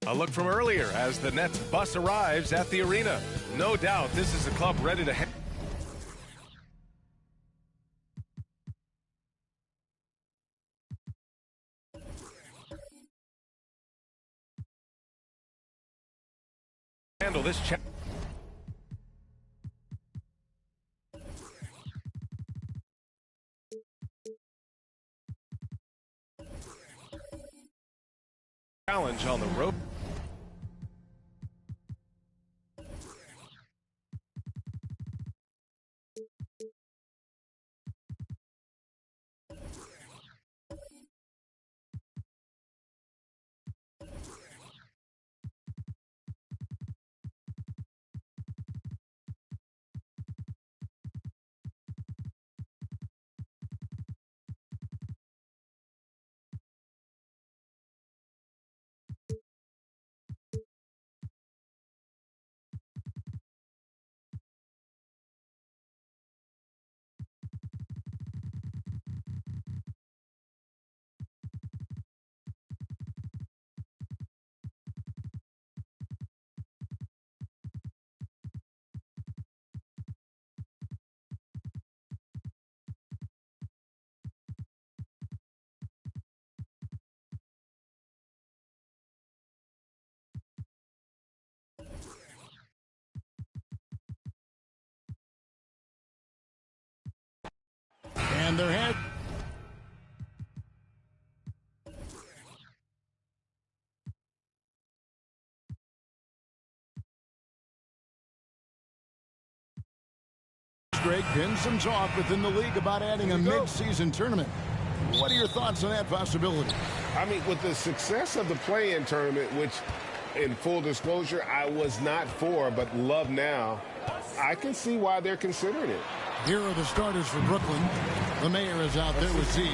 A look from earlier as the Nets bus arrives at the arena. No doubt this is a club ready to handle this challenge. Challenge on the road. And their head. Greg, been some talk within the league about adding a mid-season tournament. What are your thoughts on that possibility? I mean, with the success of the play-in tournament, which, in full disclosure, I was not for, but love now, I can see why they're considering it. Here are the starters for Brooklyn. The mayor is out there with Z.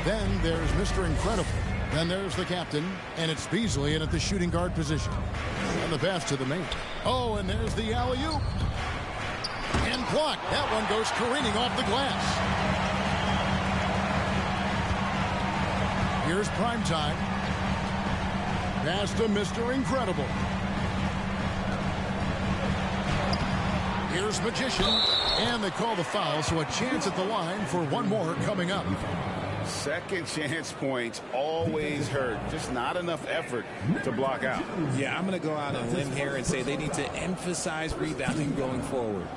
Then there's Mr. Incredible. Then there's the captain, and it's Beasley in at the shooting guard position. And the pass to the mayor. Oh, and there's the alley-oop. And blocked. That one goes careening off the glass. Here's Primetime. Pass to Mr. Incredible. Here's Magician. And they call the foul, so a chance at the line for one more coming up. Second chance points always hurt. Just not enough effort to block out. Yeah, I'm going to go out on a limb here and say they need to emphasize rebounding going forward.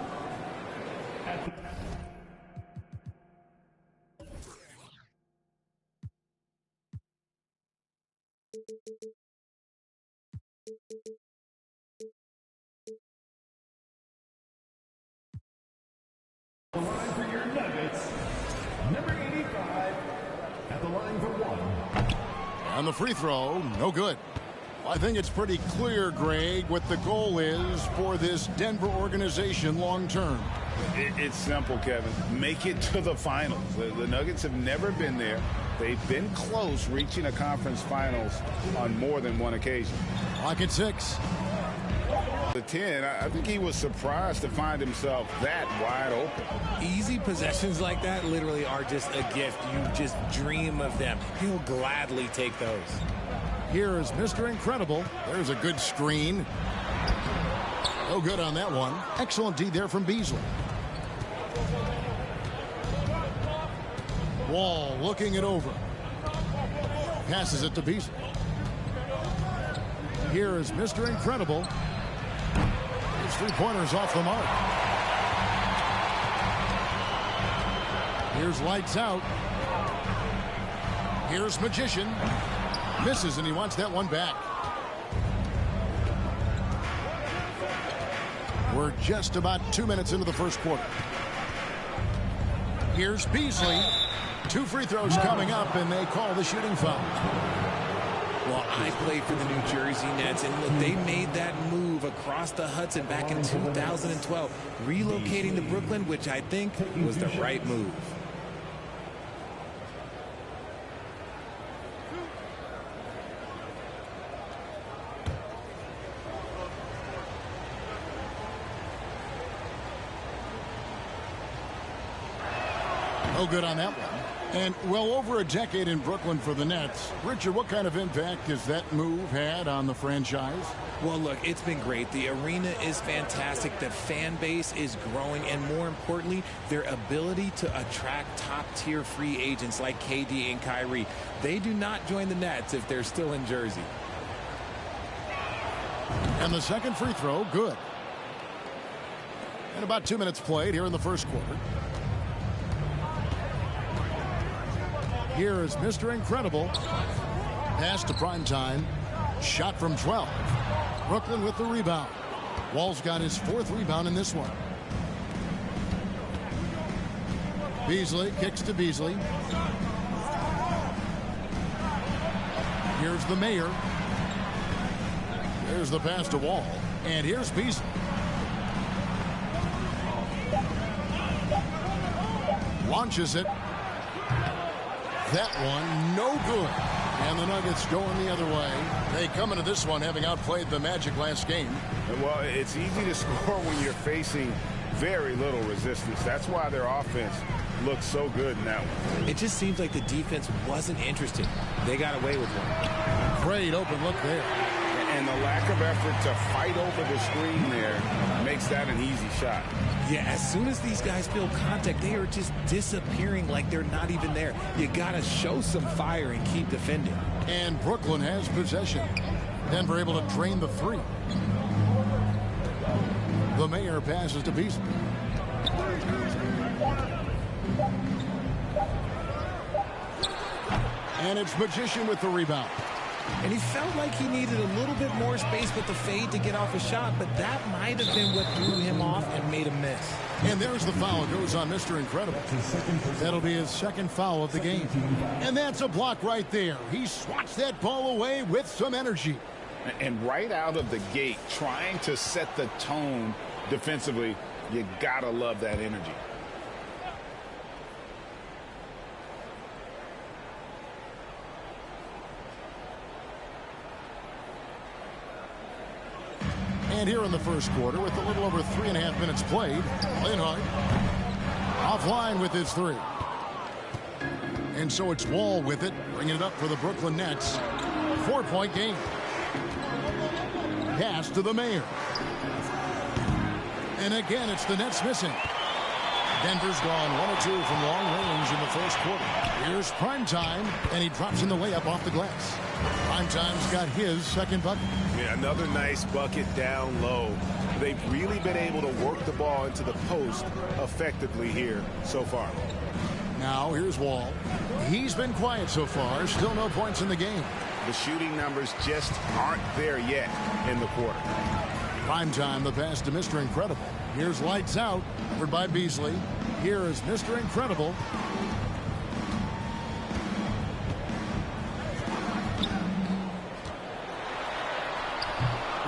The line for your Nuggets, number 85, at the line for one. And the free throw, no good. I think it's pretty clear, Greg, what the goal is for this Denver organization long term. It's simple, Kevin. Make it to the finals. The Nuggets have never been there. They've been close reaching a conference finals on more than one occasion. Clock at 6. The 10, I think he was surprised to find himself that wide open. Easy possessions like that literally are just a gift. You just dream of them. He'll gladly take those. Here is Mr. Incredible. There's a good screen. No good on that one. Excellent D there from Beasley. Wall looking it over. Passes it to Beasley. Here is Mr. Incredible. His three-pointers off the mark. Here's lights out. Here's Magician. Misses, and he wants that one back. We're just about 2 minutes into the first quarter. Here's Beasley. 2 free throws coming up, and they call the shooting foul. Well, I played for the New Jersey Nets, and look, they made that move across the Hudson back in 2012, relocating to Brooklyn, which I think was the right move. No good on that one. And well over a decade in Brooklyn for the Nets. Richard, what kind of impact has that move had on the franchise? Well, look, it's been great. The arena is fantastic. The fan base is growing. And more importantly, their ability to attract top-tier free agents like KD and Kyrie. They do not join the Nets if they're still in Jersey. And the second free throw, good. And about 2 minutes played here in the first quarter. Here is Mr. Incredible. Pass to Primetime. Shot from 12. Brooklyn with the rebound. Wall's got his 4th rebound in this one. Beasley kicks to Beasley. Here's the Mayor. There's the pass to Wall. And here's Beasley. Launches it. That one, no good. And the Nuggets going the other way. They come into this one having outplayed the Magic last game. Well, it's easy to score when you're facing very little resistance. That's why their offense looks so good in that one. It just seems like the defense wasn't interested. They got away with one. Great open look there. And the lack of effort to fight over the screen there makes that an easy shot. Yeah, as soon as these guys feel contact, they are just disappearing like they're not even there. You got to show some fire and keep defending. And Brooklyn has possession. Denver able to drain the 3. The Mayor passes to Beasley. And it's Magician with the rebound. And he felt like he needed a little bit more space with the fade to get off a shot, but that might have been what threw him off and made him miss. And there's the foul. It goes on Mr. Incredible. That'll be his 2nd foul of the game. And that's a block right there. He swats that ball away with some energy. And right out of the gate, trying to set the tone defensively, you gotta love that energy. And here in the first quarter, with a little over 3.5 minutes played, Linhart offline with his 3. And so it's Wall with it, bringing it up for the Brooklyn Nets. 4-point game. Pass to the Mayor. And again, it's the Nets missing. Denver's gone 1 or 2 from long range in the first quarter. Here's Primetime, and he drops in the layup off the glass. Primetime's got his 2nd bucket. Yeah, another nice bucket down low. They've really been able to work the ball into the post effectively here so far. Now here's Wall. He's been quiet so far. Still no points in the game. The shooting numbers just aren't there yet in the quarter. Primetime, the pass to Mr. Incredible. Here's lights out, covered by Beasley. Here is Mr. Incredible.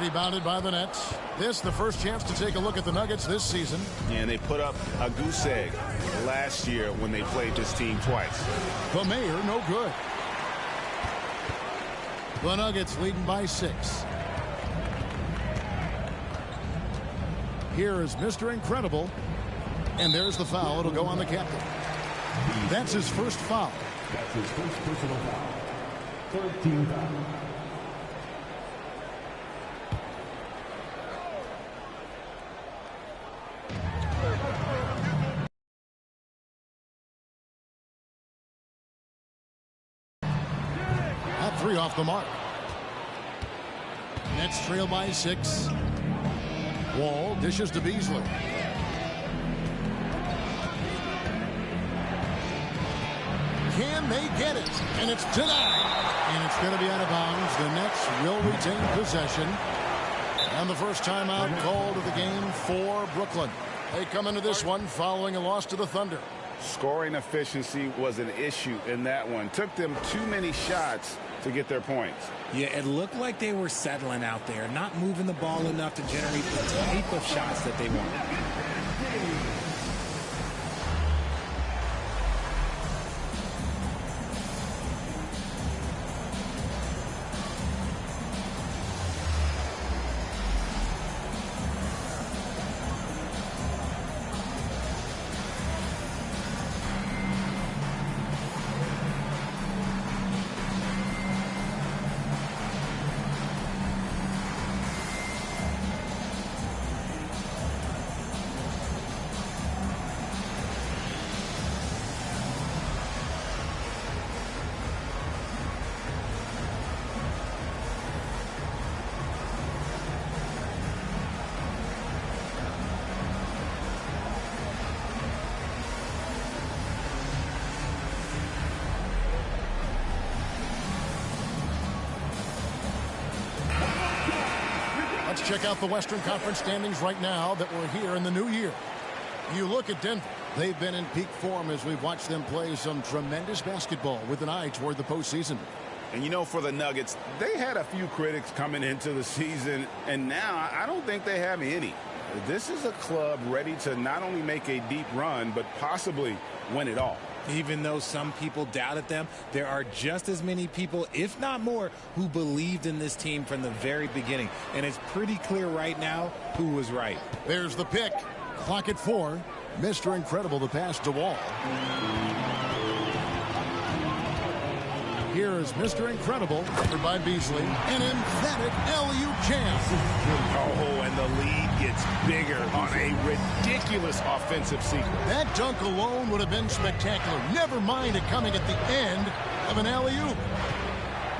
Rebounded by the Nets. This the first chance to take a look at the Nuggets this season. And they put up a goose egg last year when they played this team twice. The Mayor, no good. The Nuggets leading by 6. Here is Mr. Incredible. And there's the foul. It'll go on the captain. That's his first foul. That's his first personal foul. 13 foul. off the mark. Nets trail by 6. Wall dishes to Beasley. Can they get it? And it's denied. And it's going to be out of bounds. The Nets will retain possession. And the first timeout called of the game for Brooklyn. They come into this one following a loss to the Thunder. Scoring efficiency was an issue in that one. Took them too many shots to get their points. Yeah, it looked like they were settling out there, not moving the ball enough to generate the type of shots that they want. Check out the Western Conference standings right now that we're here in the new year. You look at Denver. They've been in peak form as we've watched them play some tremendous basketball with an eye toward the postseason. And you know, for the Nuggets, they had a few critics coming into the season, and now I don't think they have any. This is a club ready to not only make a deep run, but possibly win it all. Even though some people doubted them, there are just as many people, if not more, who believed in this team from the very beginning. And it's pretty clear right now who was right. There's the pick. Clock at 4. Mr. Incredible, the pass to Wall. Here is Mr. Incredible, covered by Beasley. An emphatic alley-oop jam. Oh, and the lead gets bigger on a ridiculous offensive sequence. That dunk alone would have been spectacular. Never mind it coming at the end of an alley-oop.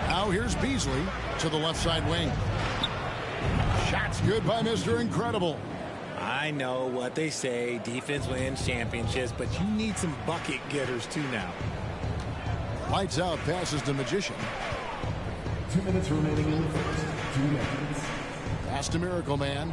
Now here's Beasley to the left side wing. Shots good by Mr. Incredible. I know what they say, defense wins championships, but you need some bucket getters too now. Lights out, passes to Magician. 2 minutes remaining in the first. 2 minutes. Pass to Miracle Man.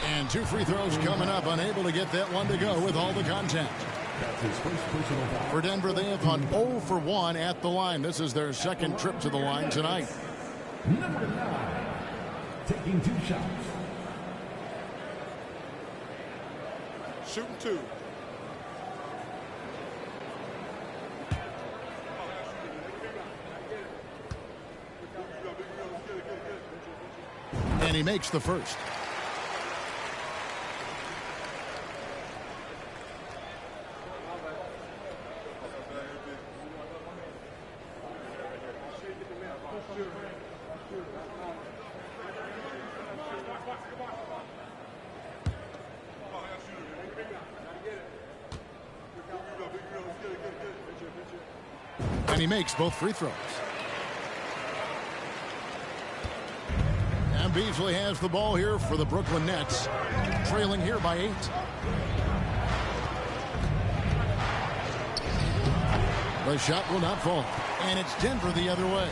And 2 free throws coming up. Unable to get that one to go with all the contact. That's his first personal foul. For Denver, they have gone 0 for 1 at the line. This is their second trip to the line tonight. Number 9, taking 2 shots. Shooting 2. And he makes the first. And he makes both free throws. And Beasley has the ball here for the Brooklyn Nets, trailing here by 8. The shot will not fall, and it's Denver the other way.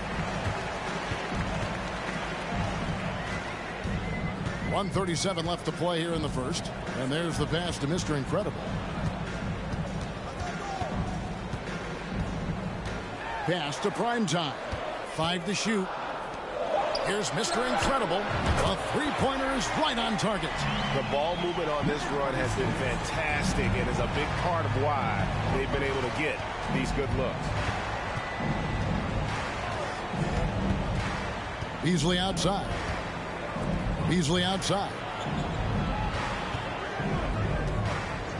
1:37 left to play here in the first, and there's the pass to Mr. Incredible. Pass to Primetime. 5 to shoot. Here's Mr. Incredible. A three-pointer is right on target. The ball movement on this run has been fantastic and is a big part of why they've been able to get these good looks. Beasley outside. Beasley outside.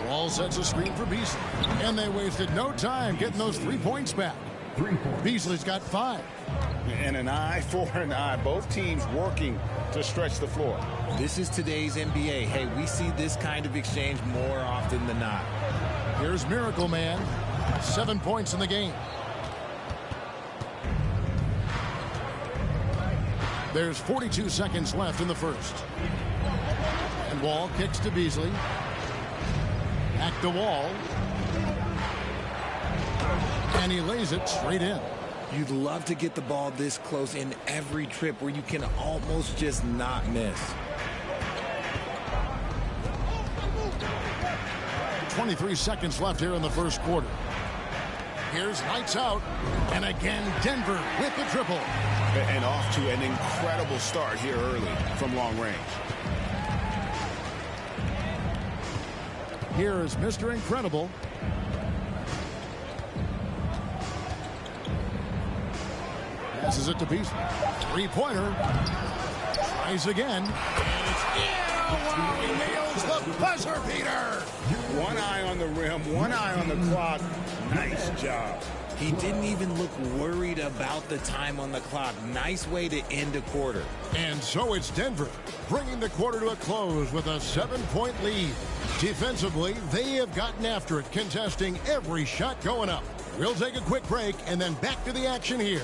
Wall sets a screen for Beasley. And they wasted no time getting those 3 points back. 3 points. Beasley's got 5. And an eye for an eye. Both teams working to stretch the floor. This is today's NBA. Hey, we see this kind of exchange more often than not. Here's Miracle Man. 7 points in the game. There's 42 seconds left in the first. And Wall kicks to Beasley. Back to Wall. And he lays it straight in. You'd love to get the ball this close in every trip where you can almost just not miss. 23 seconds left here in the first quarter. Here's lights out. And again, Denver with the triple. And off to an incredible start here early from long range. Here is Mr. Incredible. Passes it to Beasley. Three-pointer. Tries again. And it's in. He nails the buzzer beater. One eye on the rim, one eye on the clock. Nice job. He didn't even look worried about the time on the clock. Nice way to end a quarter. And so it's Denver, bringing the quarter to a close with a 7-point lead. Defensively, they have gotten after it, contesting every shot going up. We'll take a quick break and then back to the action here.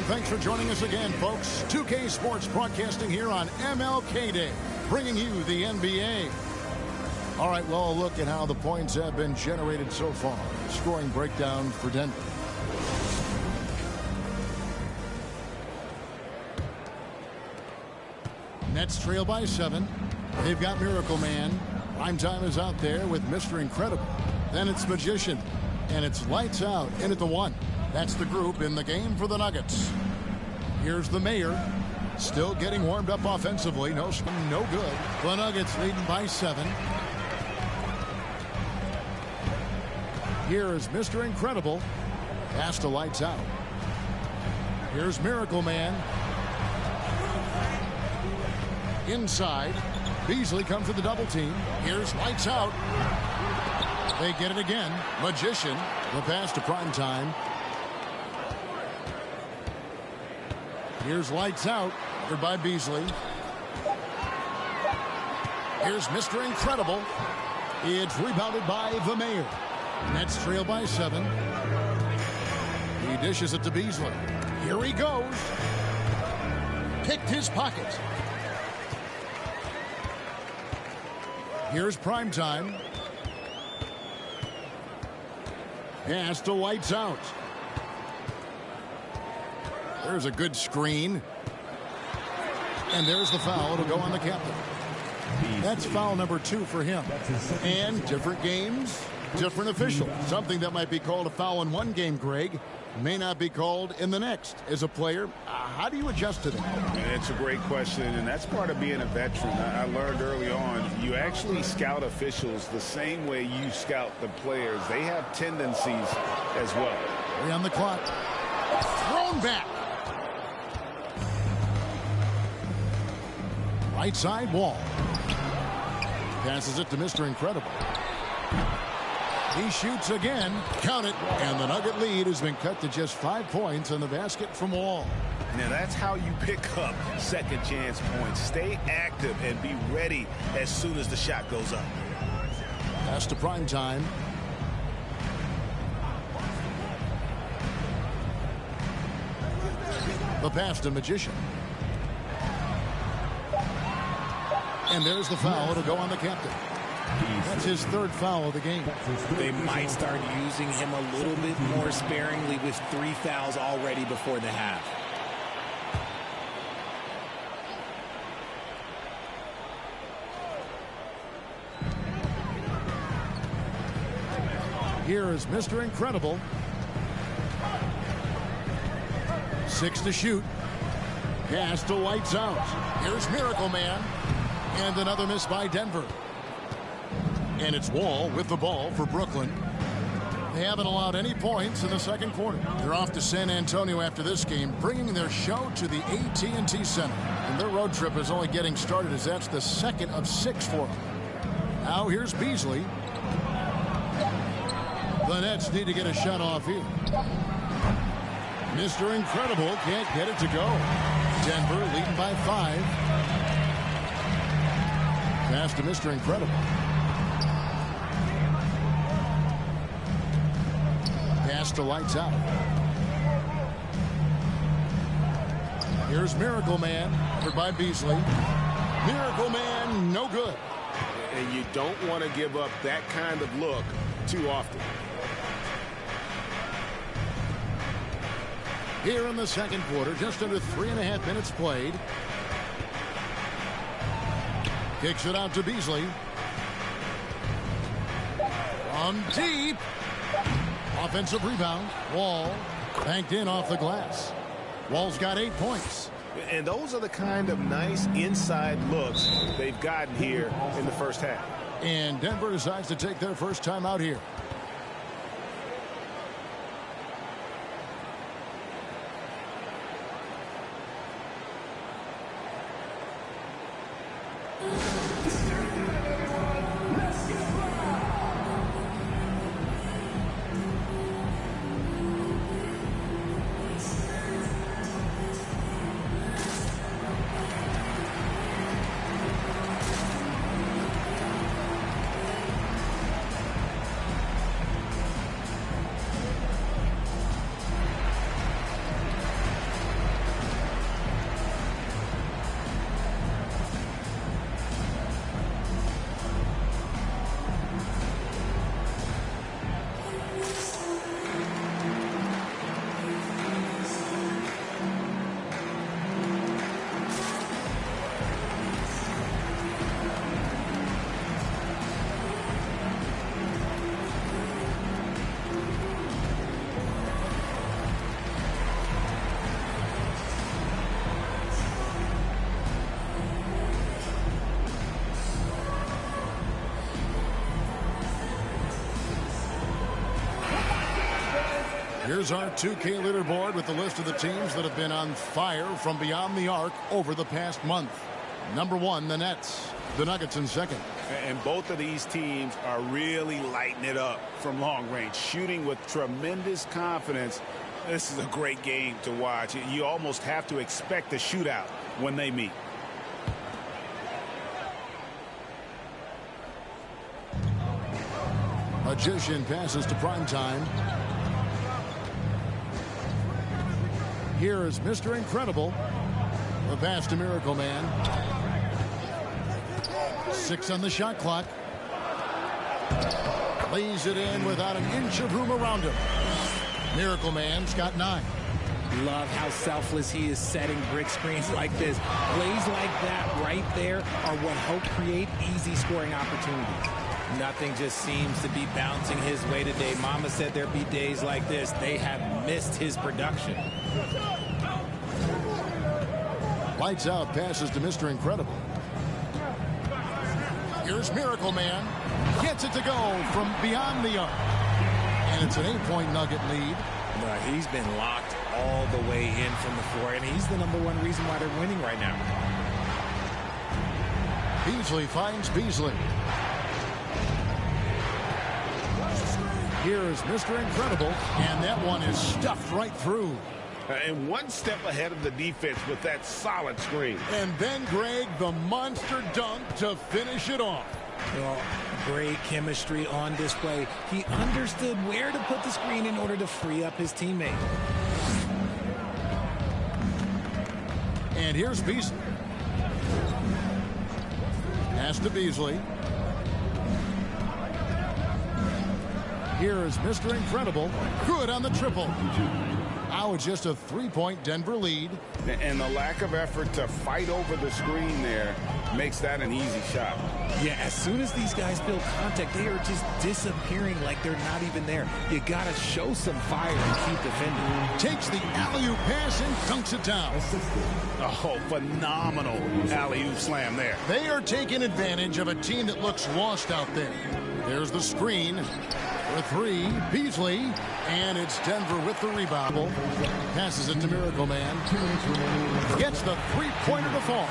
Thanks for joining us again, folks. 2K Sports broadcasting here on MLK Day, bringing you the NBA. All right, well, a look at how the points have been generated so far. Scoring breakdown for Denver. Nets trail by 7. They've got Miracle Man. Primetime is out there with Mr. Incredible. Then it's Magician. And it's lights out in at the 1. That's the group in the game for the Nuggets. Here's the Mayor. Still getting warmed up offensively. No good. The Nuggets leading by 7. Here is Mr. Incredible. Pass to lights out. Here's Miracle Man. Inside. Beasley comes to the double team. Here's lights out. They get it again. Magician. The pass to Primetime. Here's lights out. Covered by Beasley. Here's Mr. Incredible. It's rebounded by the Mayor. Nets trail by 7. He dishes it to Beasley. Here he goes. Picked his pocket. Here's Primetime. Pass to lights out. There's a good screen. And there's the foul. It'll go on the captain. That's foul number 2 for him. And different games, different officials. Something that might be called a foul in one game, Greg, may not be called in the next. As a player, how do you adjust to that? It's a great question, and that's part of being a veteran. I learned early on, you actually scout officials the same way you scout the players. They have tendencies as well. 3 on the clock. Thrown back. Right side Wall. Passes it to Mr. Incredible. He shoots again. Count it. And the Nugget lead has been cut to just 5 points on the basket from Wall. Now that's how you pick up second chance points. Stay active and be ready as soon as the shot goes up. Pass to Primetime. The pass to Magician. And there's the foul. It'll go on the captain. That's his 3rd foul of the game. They might start using him a little bit more sparingly with 3 fouls already before the half. Here is Mr. Incredible. 6 to shoot. Pass to lights out. Here's Miracle Man. And another miss by Denver. And it's Wall with the ball for Brooklyn. They haven't allowed any points in the second quarter. They're off to San Antonio after this game, bringing their show to the AT&T Center. And their road trip is only getting started, as that's the 2nd of 6 for them. Now here's Beasley. The Nets need to get a shot off here. Mr. Incredible can't get it to go. Denver leading by 5. Pass to Mr. Incredible. Pass to Lights Out. Here's Miracle Man, covered by Beasley. Miracle Man, no good. And you don't want to give up that kind of look too often. Here in the second quarter, just under 3.5 minutes played. Kicks it out to Beasley. From deep. Offensive rebound. Wall banked in off the glass. Wall's got 8 points. And those are the kind of nice inside looks they've gotten here in the first half. And Denver decides to take their first time out here. Here's our 2K leaderboard with the list of the teams that have been on fire from beyond the arc over the past month. Number 1, the Nets. The Nuggets in second. And both of these teams are really lighting it up from long range, shooting with tremendous confidence. This is a great game to watch. You almost have to expect a shootout when they meet. Magician passes to Primetime. Here is Mr. Incredible. The pass to Miracle Man. 6 on the shot clock. Lays it in without an inch of room around him. Miracle Man's got 9. Love how selfless he is setting brick screens like this. Plays like that right there are what help create easy scoring opportunities. Nothing just seems to be bouncing his way today. Mama said there'd be days like this. They have missed his production. Lights out, passes to Mr. Incredible. Here's Miracle Man. Gets it to go from beyond the arc. And it's an 8-point Nugget lead. He's been locked all the way in from the floor, and he's the number 1 reason why they're winning right now. Beasley finds Beasley. Here is Mr. Incredible, and that one is stuffed right through. And one step ahead of the defense with that solid screen. And then, Greg, the monster dunk to finish it off. Well, great chemistry on display. He understood where to put the screen in order to free up his teammate. And here's Beasley. Pass to Beasley. Here is Mr. Incredible. Good on the triple. Now it's just a 3-point Denver lead. And the lack of effort to fight over the screen there makes that an easy shot. Yeah, as soon as these guys feel contact, they are just disappearing like they're not even there. You got to show some fire and keep defending. Takes the alley-oop pass and dunks it down. Oh, phenomenal alley-oop slam there. They are taking advantage of a team that looks lost out there. There's the screen. For 3, Beasley, and it's Denver with the rebound. Passes it to Miracle Man. Gets the 3-pointer to fall.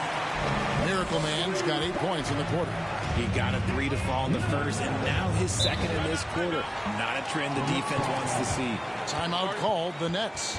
Miracle Man's got 8 points in the quarter. He got a 3 to fall in the first, and now his second in this quarter. Not a trend the defense wants to see. Timeout called, the Nets.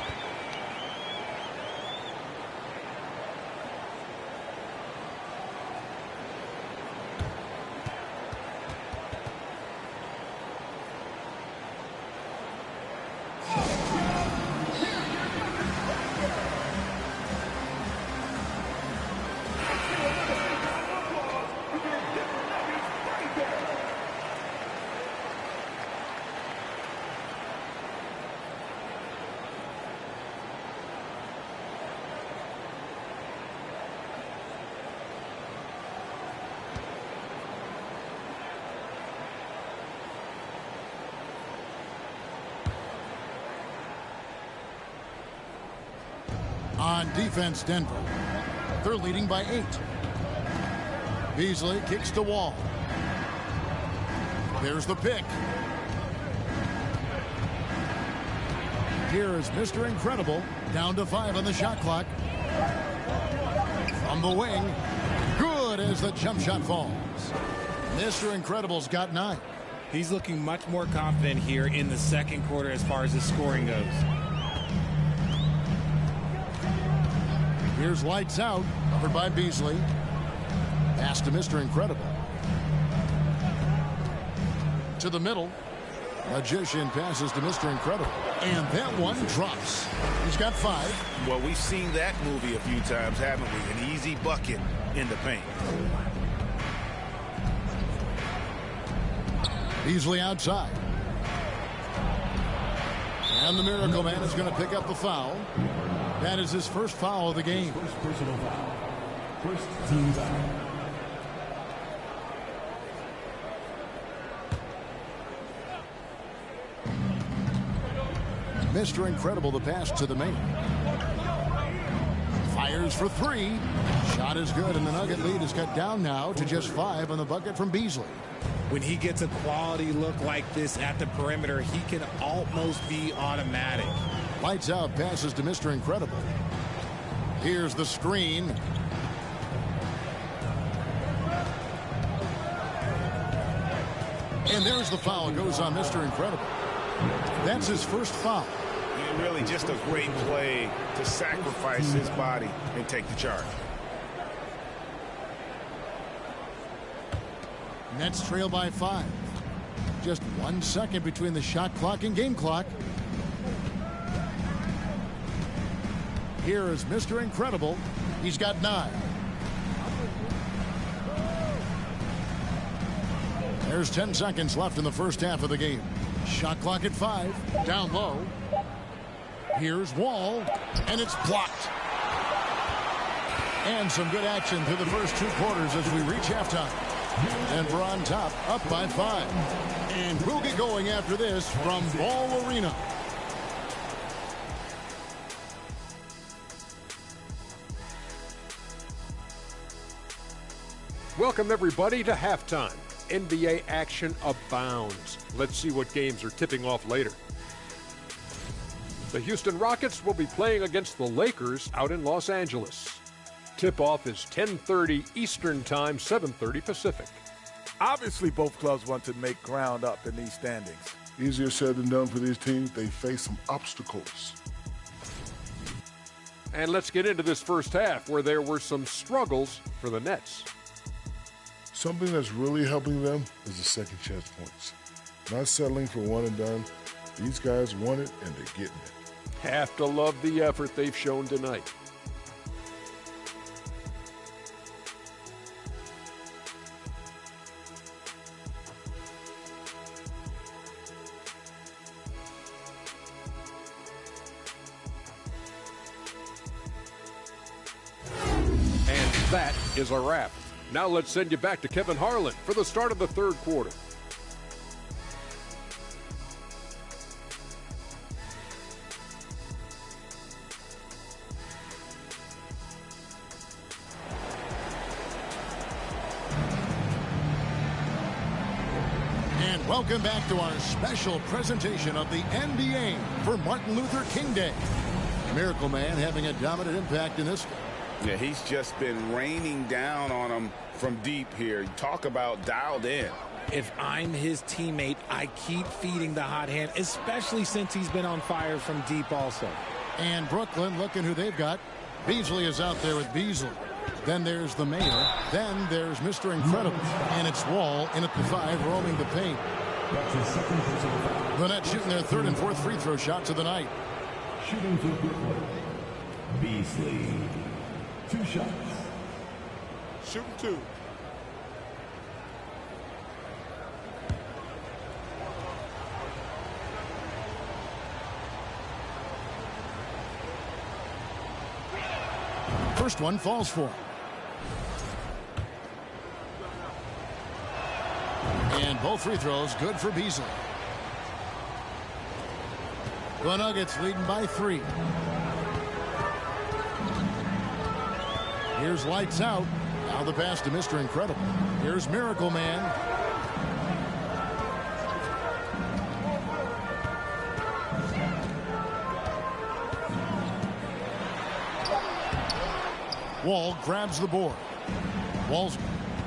On defense, Denver. They're leading by 8. Beasley kicks to Wall. There's the pick. Here is Mr. Incredible. Down to 5 on the shot clock. From the wing. Good as the jump shot falls. Mr. Incredible's got 9. He's looking much more confident here in the second quarter as far as his scoring goes. Here's lights out. Covered by Beasley. Pass to Mr. Incredible. To the middle. Magician passes to Mr. Incredible. And that one drops. He's got 5. Well, we've seen that movie a few times, haven't we? An easy bucket in the paint. Beasley outside. And the Miracle Man is going to pick up the foul. That is his first foul of the game. First personal foul. First team foul. Mr. Incredible, the pass to the main. Fires for 3. Shot is good, and the Nugget lead is cut down now to just 5 on the bucket from Beasley. When he gets a quality look like this at the perimeter, he can almost be automatic. Lights out, passes to Mr. Incredible. Here's the screen. And there's the foul. It goes on Mr. Incredible. That's his first foul. Really just a great play to sacrifice his body and take the charge. Nets trail by 5. Just 1 second between the shot clock and game clock. Here is Mr. Incredible. He's got 9. There's 10 seconds left in the first half of the game. Shot clock at 5. Down low. Here's Wall, and it's blocked. And some good action through the first 2 quarters as we reach halftime. And we're on top, up by 5. And we'll get going after this from Ball Arena. Welcome, everybody, to halftime. NBA action abounds. Let's see what games are tipping off later. The Houston Rockets will be playing against the Lakers out in Los Angeles. Tip-off is 10:30 Eastern Time, 7:30 Pacific. Obviously, both clubs want to make ground up in these standings. Easier said than done for these teams. They face some obstacles. And let's get into this first half where there were some struggles for the Nets. Something that's really helping them is the second chance points. Not settling for one and done. These guys want it, and they're getting it. Have to love the effort they've shown tonight. And that is a wrap. Now let's send you back to Kevin Harlan for the start of the third quarter. And welcome back to our special presentation of the NBA for Martin Luther King Day. Miracle Man having a dominant impact in this game. Yeah, he's just been raining down on him from deep here. Talk about dialed in. If I'm his teammate, I keep feeding the hot hand, especially since he's been on fire from deep also. And Brooklyn, looking who they've got. Beasley is out there with Beasley. Then there's the Mayor. Then there's Mr. Incredible. And it's Wall in at the 5, roaming the paint. That's his second personal foul. The Nets shooting their 3rd and 4th free throw shots of the night. Shooting for Brooklyn. Beasley. 2 shots. Shooting 2. First one falls for him. And both free throws good for Beasley. The Nuggets leading by 3. Here's lights out. Now the pass to Mr. Incredible. Here's Miracle Man. Wall grabs the board. Wall's,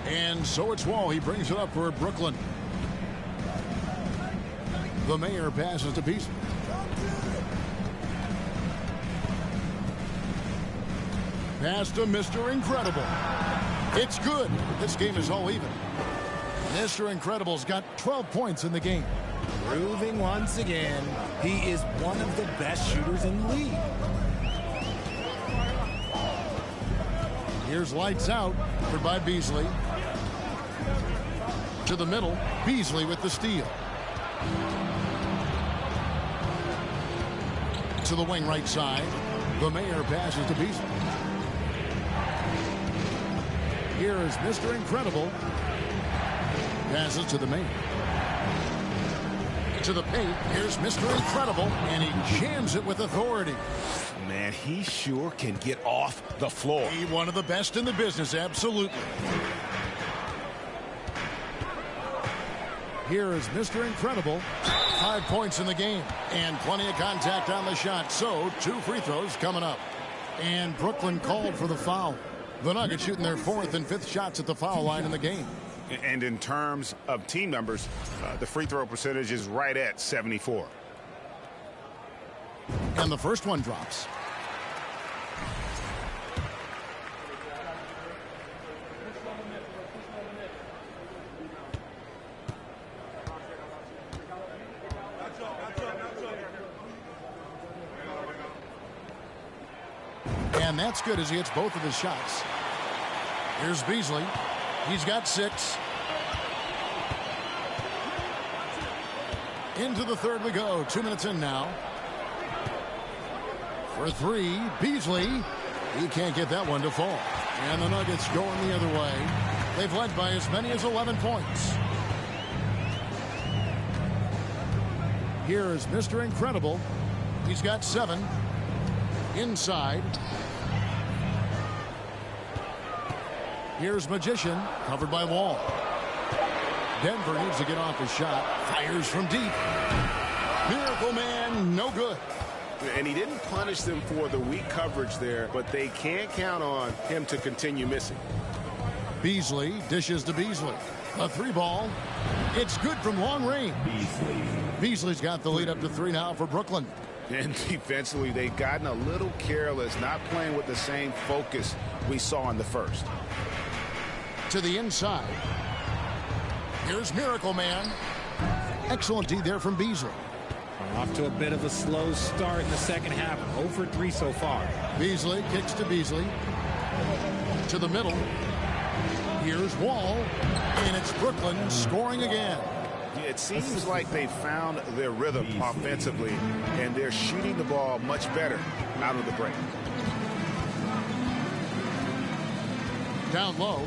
and so it's Wall. He brings it up for Brooklyn. The Mayor passes to Beasley. Pass to Mr. Incredible. It's good. This game is all even. Mr. Incredible's got 12 points in the game. Proving once again, he is one of the best shooters in the league. Here's lights out, covered by Beasley. To the middle, Beasley with the steal. To the wing right side, the Mayor passes to Beasley. Here is Mr. Incredible. Passes to the Mayor. To the paint, here's Mr. Incredible, and he jams it with authority. Man, he sure can get off the floor. He one of the best in the business, absolutely. Here is Mr. Incredible. 5 points in the game, and plenty of contact on the shot. So, 2 free throws coming up. And Brooklyn called for the foul. The Nuggets shooting their 4th and 5th shots at the foul line in the game. And in terms of team numbers, the free throw percentage is right at 74. And the first one drops. And that's good as he hits both of his shots. Here's Beasley. He's got 6. Into the third we go. 2 minutes in now. For 3, Beasley. He can't get that one to fall. And the Nuggets going the other way. They've led by as many as 11 points. Here is Mr. Incredible. He's got 7. Inside. Here's Magician, covered by Wall. Denver needs to get off his shot. Fires from deep. Miracle Man, no good. And he didn't punish them for the weak coverage there, but they can't count on him to continue missing. Beasley dishes to Beasley. A 3-ball. It's good from long range. Beasley's got the lead up to 3 now for Brooklyn. And defensively, they've gotten a little careless, not playing with the same focus we saw in the first. To the inside. Here's Miracle Man. Excellent D there from Beasley. Off to a bit of a slow start in the second half. 0 for 3 so far. Beasley kicks to Beasley. To the middle. Here's Wall. And it's Brooklyn scoring again. It seems like they found their rhythm offensively, and they're shooting the ball much better out of the break. Down low.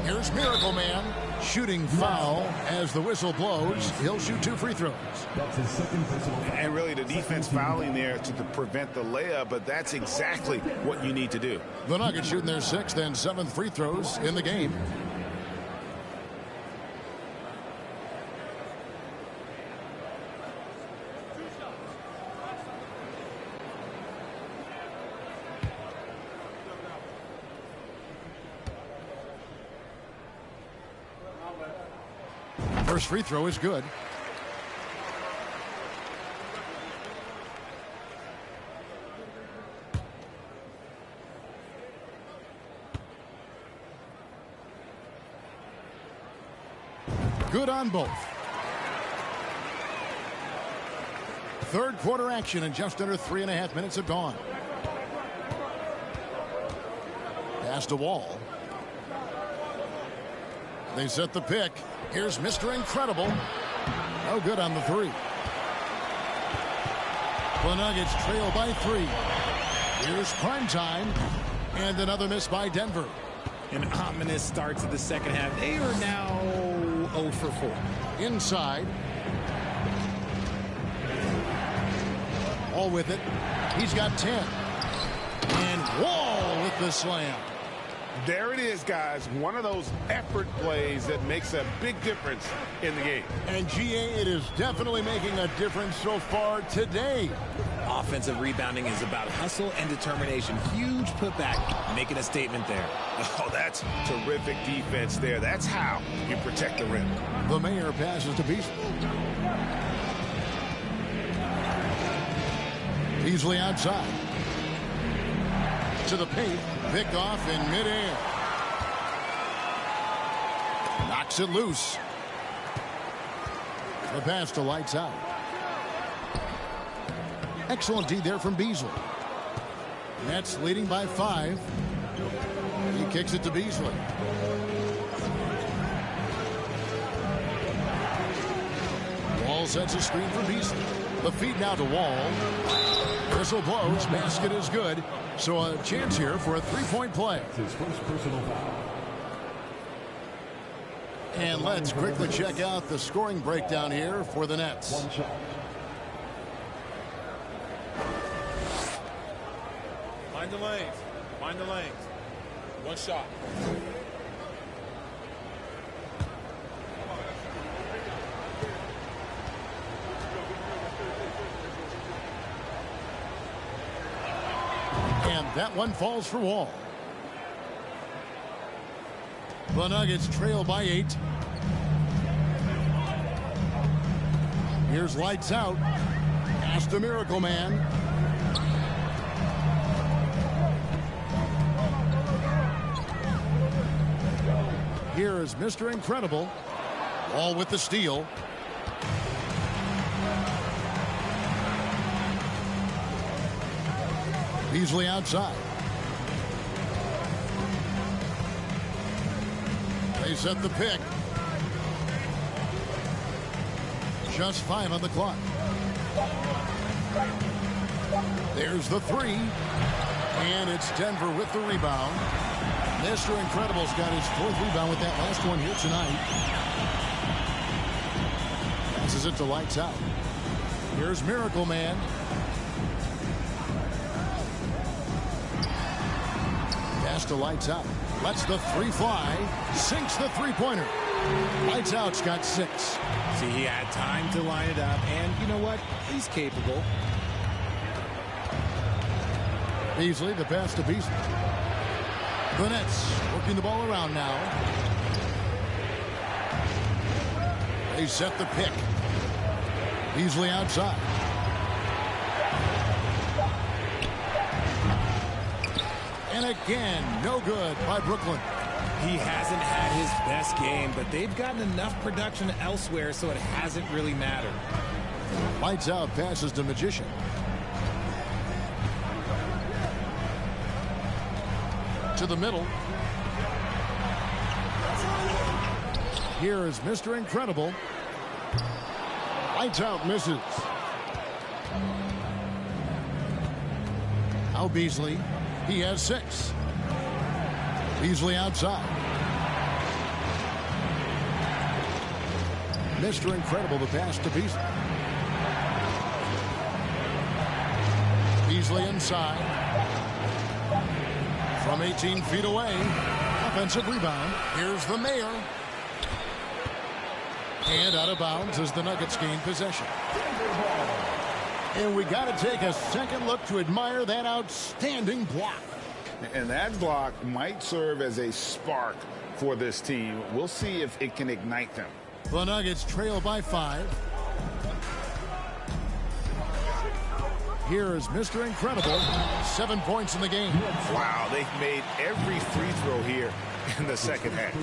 Here's Miracle Man. Shooting foul as the whistle blows. He'll shoot 2 free throws. That's his second personal foul. And really the defense fouling there to prevent the layup, but that's exactly what you need to do. The Nuggets shooting their 6th and 7th free throws in the game. First free throw is good. Good on both. Third quarter action and just under 3.5 minutes have gone. Pass to Wall. They set the pick. Here's Mr. Incredible. No good on the 3. The Nuggets trail by 3. Here's prime time. And another miss by Denver. An ominous start to the second half. They are now 0 for 4. Inside. All with it. He's got 10. And Wall with the slam. There it is, guys. One of those effort plays that makes a big difference in the game. And GA, it is definitely making a difference so far today. Offensive rebounding is about hustle and determination. Huge putback, making a statement there. Oh, that's terrific defense there. That's how you protect the rim. The Mayor passes to Beasley. Beasley outside. To the paint. Pick off in midair. Knocks it loose. The pass to Lights Out. Excellent D there from Beasley. Nets leading by 5. He kicks it to Beasley. Wall sets a screen for Beasley. The feed now to Wall. Whistle blows. Basket is good. So a chance here for a three-point play. His first personal foul. And let's quickly check out the scoring breakdown here for the Nets. One shot. Find the lanes. Find the lanes. One shot. And that one falls for Wall. The Nuggets trail by 8. Here's Lights Out. Pass to Miracle Man. Here is Mr. Incredible. Wall with the steal. Beasley outside. They set the pick. Just 5 on the clock. There's the 3. And it's Denver with the rebound. Mr. Incredible's got his 4th rebound with that last one here tonight. Passes it to Lights Out. Here's Miracle Man. Pass to Lights Out. Lets the 3 fly. Sinks the three-pointer. Lights Out's got 6. See, he had time to line it up, and you know what? He's capable. Beasley, the pass to Beasley. The Nets working the ball around now. They set the pick. Beasley outside. And again, no good by Brooklyn. He hasn't had his best game, but they've gotten enough production elsewhere, so it hasn't really mattered. Lights Out passes to Magician. To the middle. Here is Mr. Incredible. Lights Out misses. Now Beasley. He has 6. Beasley outside. Mr. Incredible, the pass to Beasley. Beasley inside. From 18 feet away. Offensive rebound. Here's the Mayor. And out of bounds as the Nuggets gain possession. And we got to take a second look to admire that outstanding block. And that block might serve as a spark for this team. We'll see if it can ignite them. The Nuggets trail by 5. Here is Mr. Incredible. 7 points in the game. Wow, they've made every free throw here in the second half.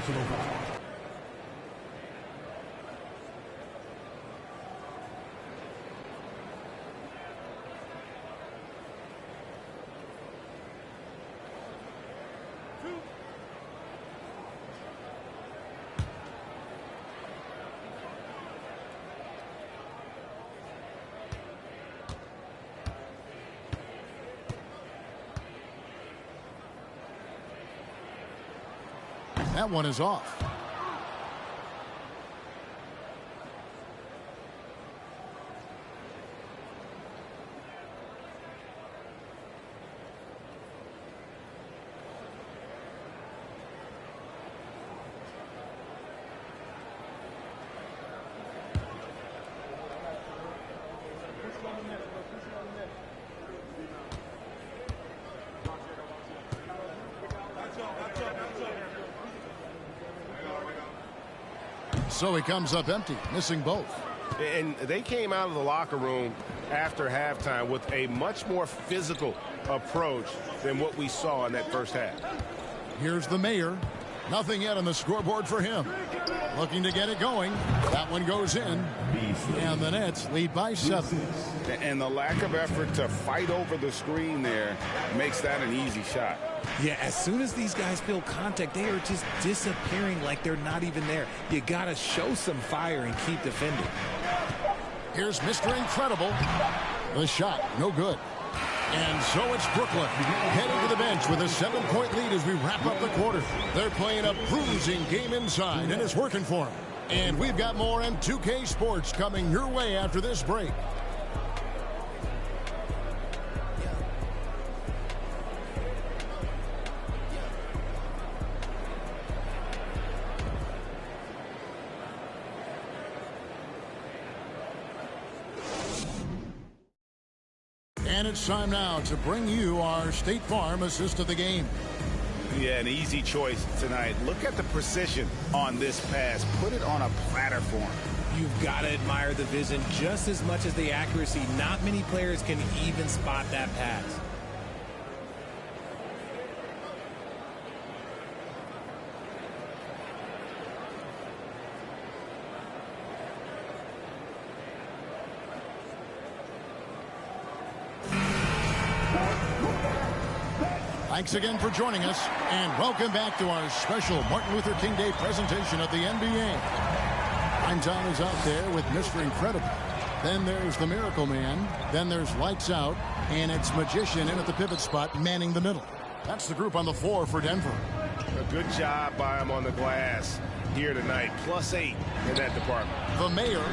That one is off. So he comes up empty, missing both. And they came out of the locker room after halftime with a much more physical approach than what we saw in that first half. Here's the mayor. Nothing yet on the scoreboard for him. Looking to get it going. That one goes in. And the Nets lead by 7. And the lack of effort to fight over the screen there makes that an easy shot. Yeah, as soon as these guys feel contact, they are just disappearing like they're not even there. You got to show some fire and keep defending. Here's Mr. Incredible. The shot, no good. And so it's Brooklyn heading to the bench with a 7-point lead as we wrap up the quarter. They're playing a bruising game inside, and it's working for them. And we've got more on 2K Sports coming your way after this break. And it's time now to bring you our State Farm assist of the game. Yeah, an easy choice tonight. Look at the precision on this pass. Put it on a platter for him. You've got to admire the vision just as much as the accuracy. Not many players can even spot that pass. Thanks again for joining us, and welcome back to our special Martin Luther King Day presentation of the NBA. Time is out there with Mr. Incredible. Then there's the Miracle Man. Then there's Lights Out, and it's Magician in at the pivot spot, manning the middle. That's the group on the floor for Denver. A good job by him on the glass here tonight. +8 in that department. The mayor,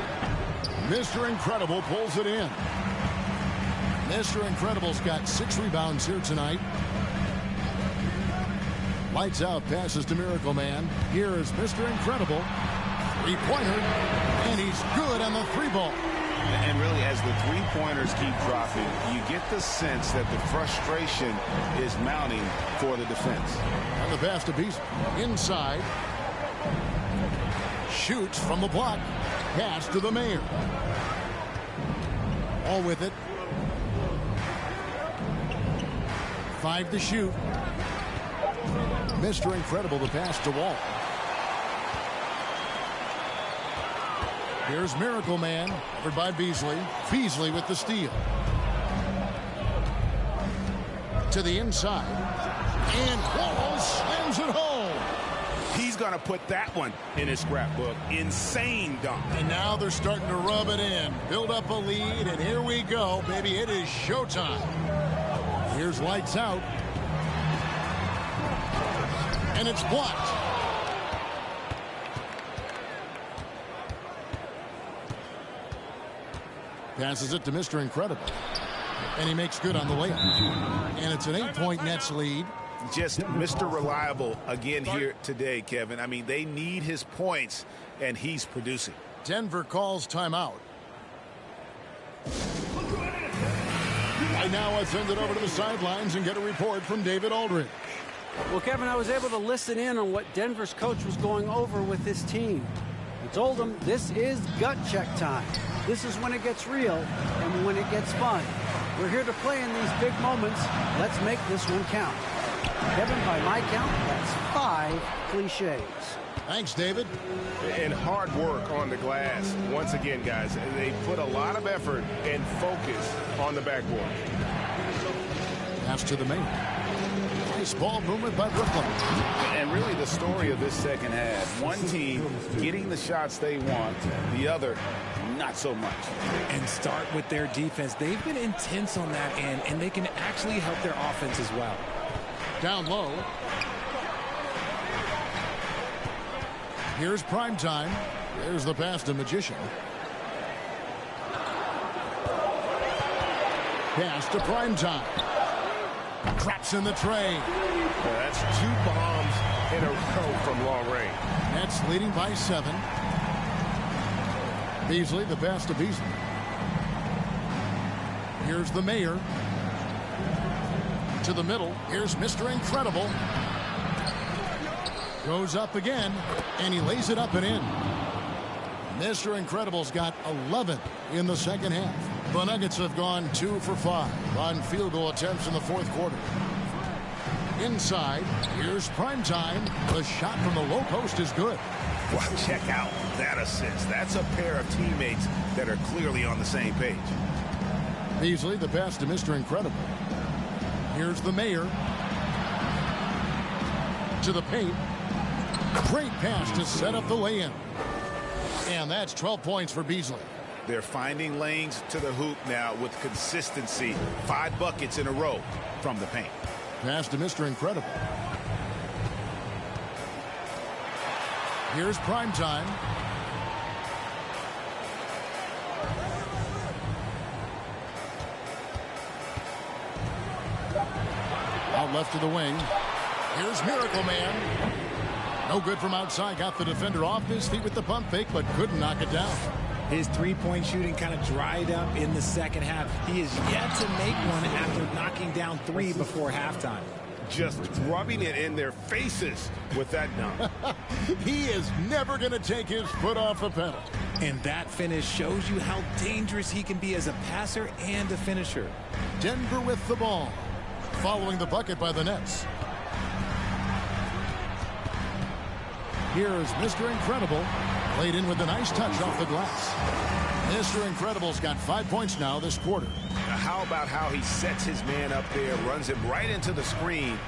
Mr. Incredible, pulls it in. Mr. Incredible's got 6 rebounds here tonight. Lights out, passes to Miracle Man. Here is Mr. Incredible. 3-pointer, and he's good on the 3-ball. And really, as the 3-pointers keep dropping, you get the sense that the frustration is mounting for the defense. And the pass to Beasley. Inside. Shoots from the block. Pass to the mayor. All with it. 5 to shoot. Mr. Incredible, the pass to Wall. Here's Miracle Man, covered by Beasley. Beasley with the steal. To the inside. And Wall slams it home. He's going to put that one in his scrapbook. Insane dunk. And now they're starting to rub it in. Build up a lead, and here we go, baby. It is showtime. Here's Lights Out. And it's blocked. Passes it to Mr. Incredible. And he makes good on the layup. And it's an 8-point Nets lead. Just Mr. Reliable again here today, Kevin. I mean, they need his points, and he's producing. Denver calls timeout. Right now, let's send it over to the sidelines and get a report from David Aldridge. Well, Kevin, I was able to listen in on what Denver's coach was going over with his team. He told them this is gut check time. This is when it gets real and when it gets fun. We're here to play in these big moments. Let's make this one count. Kevin, by my count, that's 5 cliches. Thanks, David. And hard work on the glass. Once again, guys, they put a lot of effort and focus on the backboard. Pass to the main. Nice ball movement by Brooklyn. And really the story of this second half. One team getting the shots they want, the other not so much. And start with their defense. They've been intense on that end, and they can actually help their offense as well. Down low. Here's Primetime. There's the pass to Magician. Pass to Primetime. Traps in the tray. That's 2 bombs in a row from long range. Nets leading by 7. Beasley, the pass to Beasley. Here's the mayor. To the middle. Here's Mr. Incredible. Goes up again, and he lays it up and in. Mr. Incredible's got 11 in the second half. The Nuggets have gone 2 for 5 on field goal attempts in the fourth quarter. Inside, here's prime time. The shot from the low post is good. Wow, check out that assist. That's a pair of teammates that are clearly on the same page. Beasley, the pass to Mr. Incredible. Here's the mayor. To the paint. Great pass to set up the lay-in. And that's 12 points for Beasley. They're finding lanes to the hoop now with consistency. 5 buckets in a row from the paint. Pass to Mr. Incredible. Here's prime time. Out left to the wing. Here's Miracle Man. No good from outside. Got the defender off his feet with the pump fake, but couldn't knock it down. His three-point shooting kind of dried up in the second half. He is yet to make one after knocking down 3 before halftime. Just rubbing it in their faces with that dunk. He is never going to take his foot off the pedal. And that finish shows you how dangerous he can be as a passer and a finisher. Denver with the ball. Following the bucket by the Nets. Here's Mr. Incredible. Played in with a nice touch off the glass. Mr. Incredible's got 5 points now this quarter. Now how about how he sets his man up there, runs him right into the screen,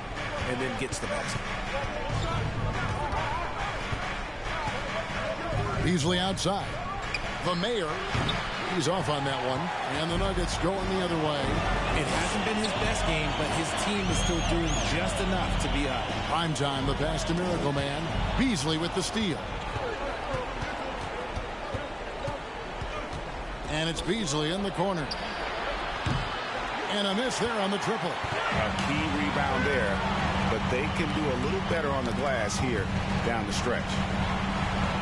and then gets the basket. Beasley outside. The mayor. He's off on that one. And the Nuggets going the other way. It hasn't been his best game, but his team is still doing just enough to be up. Prime time, the pass to Miracle Man. Beasley with the steal. And it's Beasley in the corner. And a miss there on the triple. A key rebound there, but they can do a little better on the glass here down the stretch.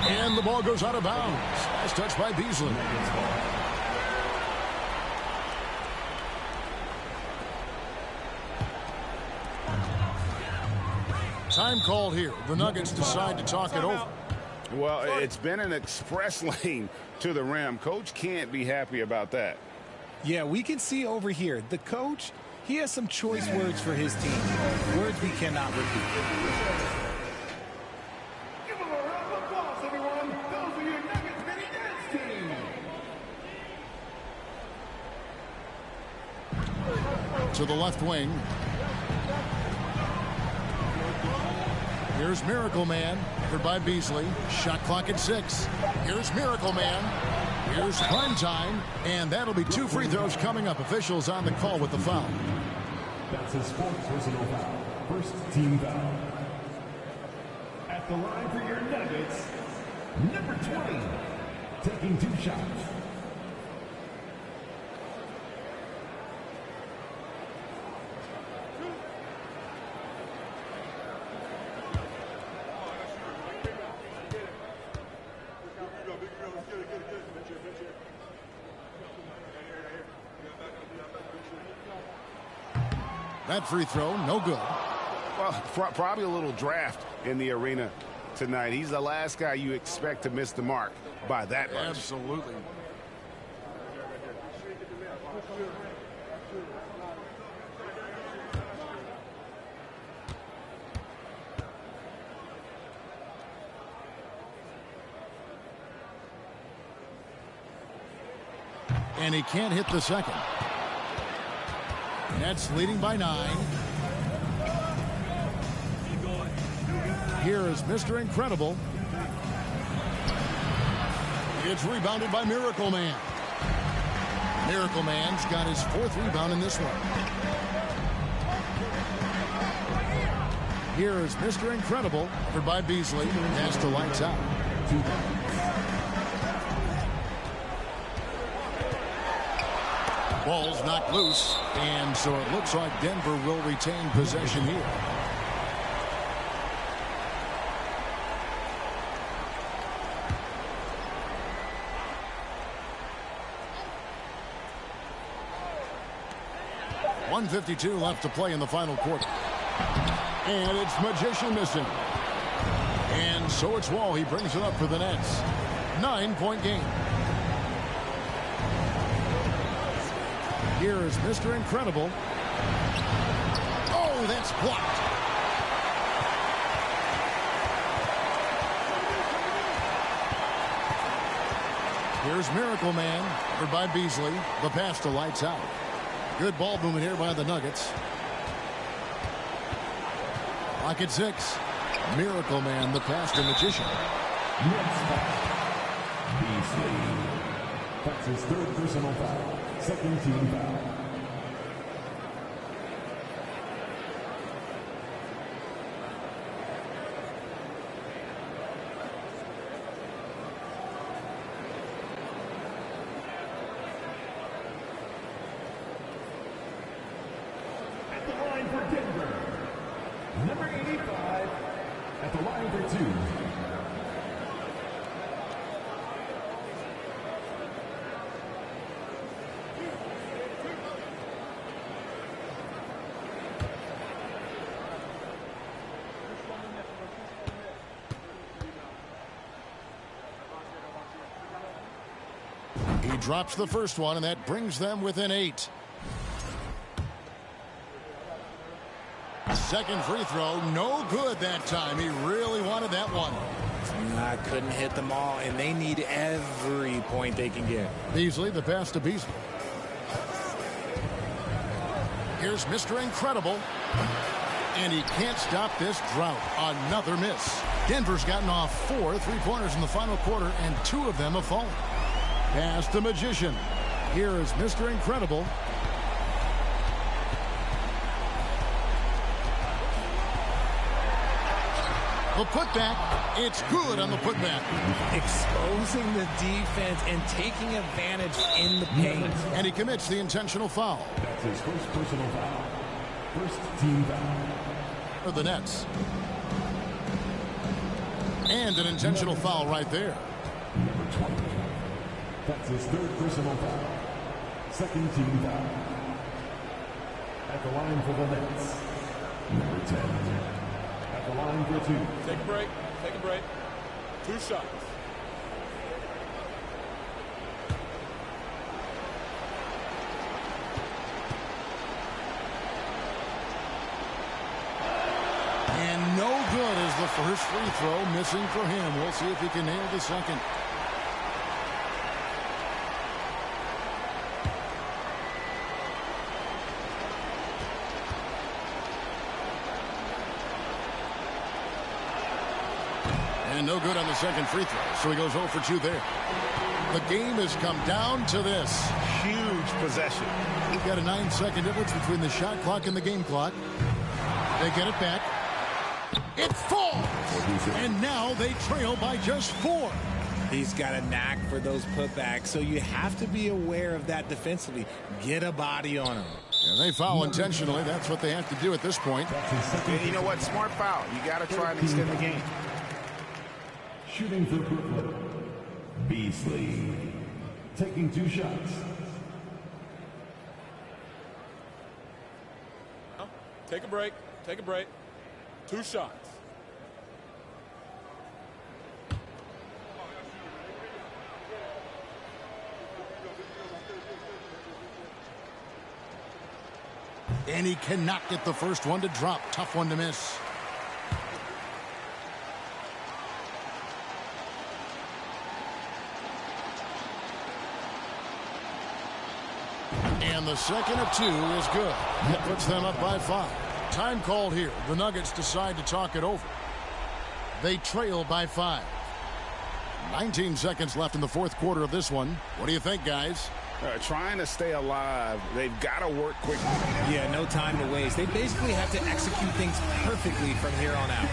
And the ball goes out of bounds. Nice touch by Beasley. Time called here. The Nuggets decide to talk it over. Well, it's been an express lane to the rim. Coach can't be happy about that. Yeah, we can see over here. The coach, he has some choice words for his team. Words we cannot repeat. Give them a round of applause, everyone. Those are your Nuggets mini dance team. To the left wing. Here's Miracle Man, covered by Beasley. Shot clock at 6. Here's Miracle Man. Here's prime time, and that'll be 2 free throws coming up. Officials on the call with the foul. That's a sports personal foul. First team foul. At the line for your Nuggets, number 20, taking 2 shots. That free throw, no good. Well, probably a little draft in the arena tonight. He's the last guy you expect to miss the mark by that much. Absolutely. And he can't hit the second. Nets leading by 9. Here is Mr. Incredible. It's rebounded by Miracle Man. Miracle Man's got his 4th rebound in this one. Here is Mr. Incredible, covered by Beasley. Pass to lights out. Ball's knocked loose, and so it looks like Denver will retain possession here. .152 left to play in the final quarter. And it's Magician missing. And so it's Wall. He brings it up for the Nets. 9-point game. Here is Mr. Incredible. Oh, that's blocked. Here's Miracle Man, covered by Beasley. The pass to Lights Out. Good ball movement here by the Nuggets. Lock at 6. Miracle Man, the pass to Magician. Beasley. That's his third personal foul. Second team foul. At the line for Denver, number 85. At the line for 2. He drops the first one, and that brings them within 8. Second free throw, no good that time. He really wanted that one. I couldn't hit them all, and they need every point they can get. Beasley, the pass to Beasley. Here's Mr. Incredible. And he can't stop this drought. Another miss. Denver's gotten off 4 3-pointers in the final quarter, and 2 of them have fallen. Pass the Magician. Here is Mr. Incredible. The putback. It's good on the putback. Exposing the defense and taking advantage in the paint. And he commits the intentional foul. That's his first personal foul. First team foul. For the Nets. And an intentional foul right there. Number 20. That's his third personal foul. Second team foul. At the line for the Nets, number 10. At the line for 2. Take a break. Take a break. 2 shots. And no good as the first free throw missing for him. We'll see if he can nail the second. And no good on the second free throw, so he goes 0 for 2 there. The game has come down to this. Huge possession. We've got a 9-second difference between the shot clock and the game clock. They get it back. It falls! And now they trail by just 4. He's got a knack for those putbacks, so you have to be aware of that defensively. Get a body on him. And they foul intentionally. That's what they have to do at this point. And you know what? Smart foul. You got to try and extend the game. Shooting for Brooklyn, Beasley. Taking 2 shots. Take a break. Take a break. 2 shots. And he cannot get the first one to drop. Tough one to miss. And the second of 2 is good. That puts them up by 5. Time called here. The Nuggets decide to talk it over. They trail by 5. 19 seconds left in the fourth quarter of this one. What do you think, guys? Trying to stay alive. They've got to work quickly. Yeah, no time to waste. They basically have to execute things perfectly from here on out.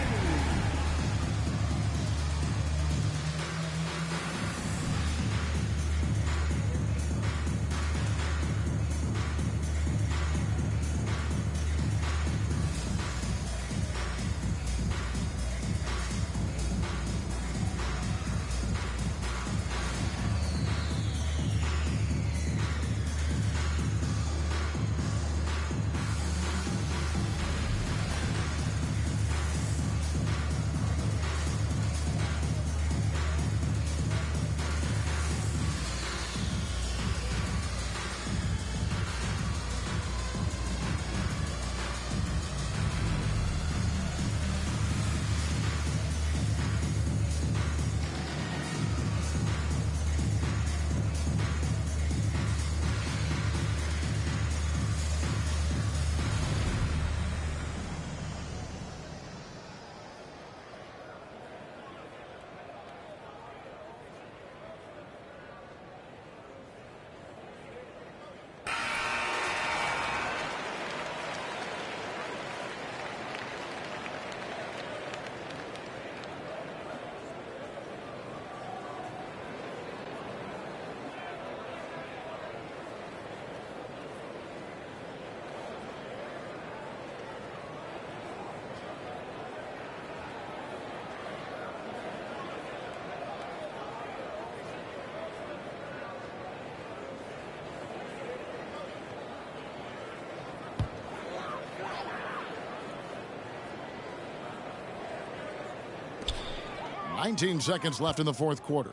19 seconds left in the fourth quarter.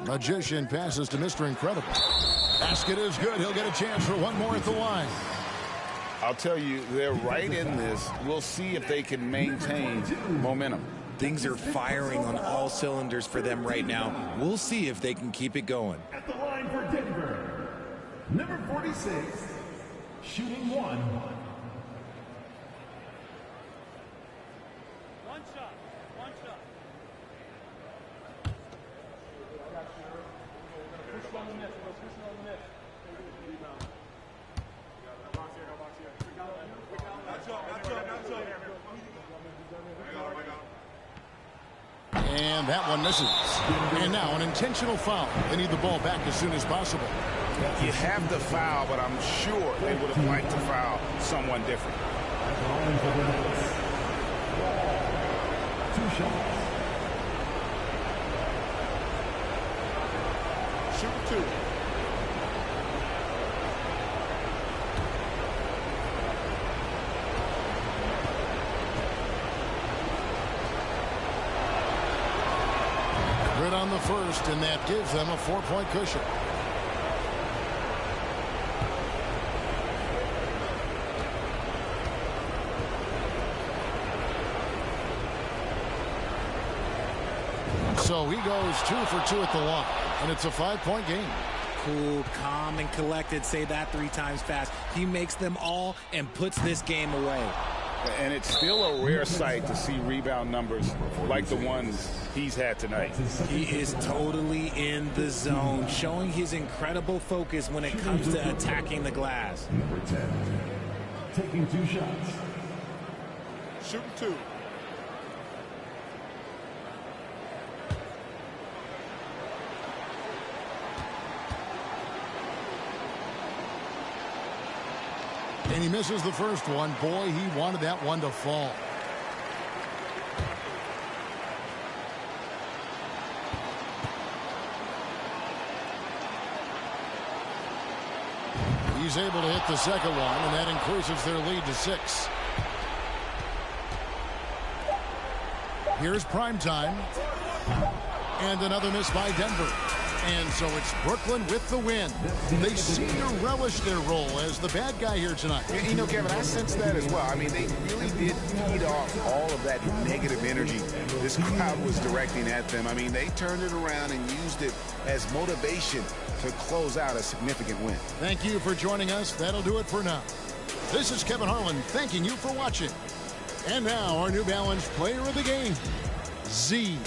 Magician passes to Mr. Incredible. Basket is good. He'll get a chance for one more at the line. I'll tell you, they're right in this. We'll see if they can maintain momentum. Things are firing on all cylinders for them right now. We'll see if they can keep it going. At the line for Denver, number 46, shooting one. One shot. One shot. Push on the net. Push on the net. And that one misses. And now an intentional foul. They need the ball back as soon as possible. You have the foul, but I'm sure they would have liked to foul someone different. Two shots. Shoot two. Good on the first, and that gives them a 4-point cushion. So he goes 2 for 2 at the line, and it's a 5-point game. Cool, calm, and collected. Say that 3 times fast. He makes them all and puts this game away. And it's still a rare sight to see rebound numbers like the ones he's had tonight. He is totally in the zone, showing his incredible focus when it comes to attacking the glass. Number 10, taking 2 shots. Shooting two. And he misses the first one. Boy, he wanted that one to fall. He's able to hit the second one, and that increases their lead to 6. Here's prime time. And another miss by Denver. And so it's Brooklyn with the win. They seem to relish their role as the bad guy here tonight. You know, Kevin, I sense that as well. I mean, they really did feed off all of that negative energy this crowd was directing at them. I mean, they turned it around and used it as motivation to close out a significant win. Thank you for joining us. That'll do it for now. This is Kevin Harlan thanking you for watching. And now our New Balance player of the game, Z.